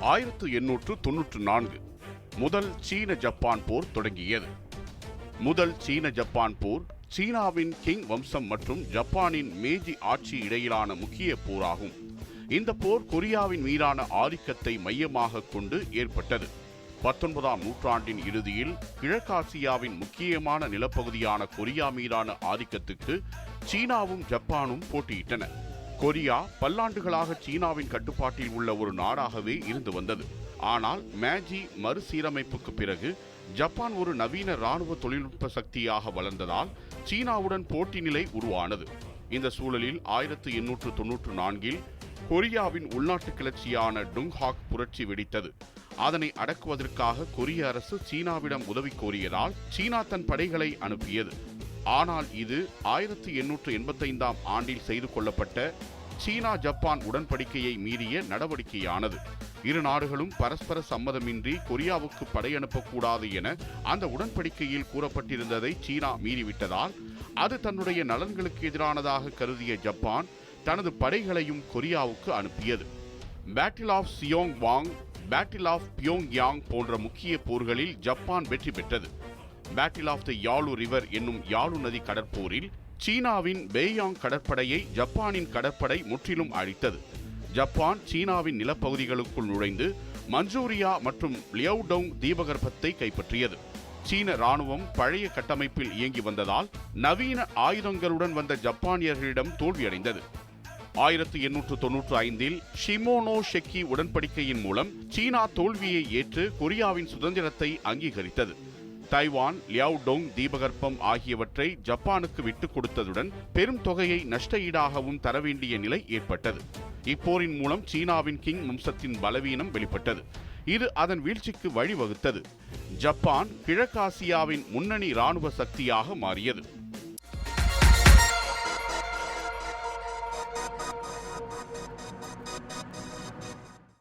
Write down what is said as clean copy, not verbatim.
1894 முதல் சீன ஜப்பான் போர் தொடங்கியது. முதல் சீன ஜப்பான் போர் சீனாவின் கிங் வம்சம் மற்றும் ஜப்பானின் மேஜி ஆட்சி இடையிலான முக்கிய போராகும். இந்த போர் கொரியாவின் மீதான ஆதிக்கத்தை மையமாக கொண்டு ஏற்பட்டது. 19ஆம் நூற்றாண்டின் இறுதியில் கிழக்காசியாவின் முக்கியமான நிலப்பகுதியான கொரியா மீதான ஆதிக்கத்துக்கு சீனாவும் ஜப்பானும் போட்டியிட்டன. கொரியா பல்லாண்டுகளாக சீனாவின் கட்டுப்பாட்டில் உள்ள ஒரு நாடாகவே இருந்து வந்தது. ஆனால் மேஜி மறுசீரமைப்புக்கு பிறகு ஜப்பான் ஒரு நவீன இராணுவ தொழில்நுட்ப சக்தியாக வளர்ந்ததால் சீனாவுடன் போட்டி நிலை உருவானது. இந்த சூழலில் 1894 கொரியாவின் உள்நாட்டு கிளர்ச்சியான டுங்ஹாக் புரட்சி வெடித்தது. அதனை அடக்குவதற்காக கொரிய அரசு சீனாவிடம் உதவி கோரியதால் சீனா தன் படைகளை அனுப்பியது. ஆனால் இது 1885ஆம் ஆண்டில் செய்து கொள்ளப்பட்ட சீனா ஜப்பான் உடன்படிக்கையை மீறிய நடவடிக்கையானது. இரு நாடுகளும் பரஸ்பர சம்மதமின்றி கொரியாவுக்கு படையனுப்பக்கூடாது என அந்த உடன்படிக்கையில் கூறப்பட்டிருந்ததை சீனா மீறிவிட்டதால் அது தன்னுடைய நலன்களுக்கு எதிரானதாக கருதிய ஜப்பான் தனது படைகளையும் கொரியாவுக்கு அனுப்பியது. Battle of Seonghwan, battle of பியோங் யாங் போன்ற முக்கிய போர்களில் ஜப்பான் வெற்றி பெற்றது. Battle of the Yalu river என்னும் யாலு நதி கடற்போரில் சீனாவின் பேயாங் கடற்படையை ஜப்பானின் கடற்படை முற்றிலும் அழித்தது. ஜப்பான் சீனாவின் நிலப்பகுதிகளுக்குள் நுழைந்து மஞ்சூரியா மற்றும் லியவுடோங் தீபகற்பத்தை கைப்பற்றியது. சீன ராணுவம் பழைய கட்டமைப்பில் இயங்கி வந்ததால் நவீன ஆயுதங்களுடன் வந்த ஜப்பானியர்களிடம் தோல்வியடைந்தது. 1895 ஷிமோனோசெக்கி உடன்படிக்கையின் மூலம் சீனா தோல்வியை ஏற்று கொரியாவின் சுதந்திரத்தை அங்கீகரித்தது. தைவான், லியாவுடோங் தீபகற்பம் ஆகியவற்றை ஜப்பானுக்கு விட்டுக் கொடுத்ததுடன் பெரும் தொகையை நஷ்ட ஈடாகவும் தர வேண்டிய நிலை ஏற்பட்டது. இப்போரின் மூலம் சீனாவின் கிங் வம்சத்தின் பலவீனம் வெளிப்பட்டது. இது அதன் வீழ்ச்சிக்கு வழிவகுத்தது. ஜப்பான் கிழக்காசியாவின் முன்னணி இராணுவ சக்தியாக மாறியது.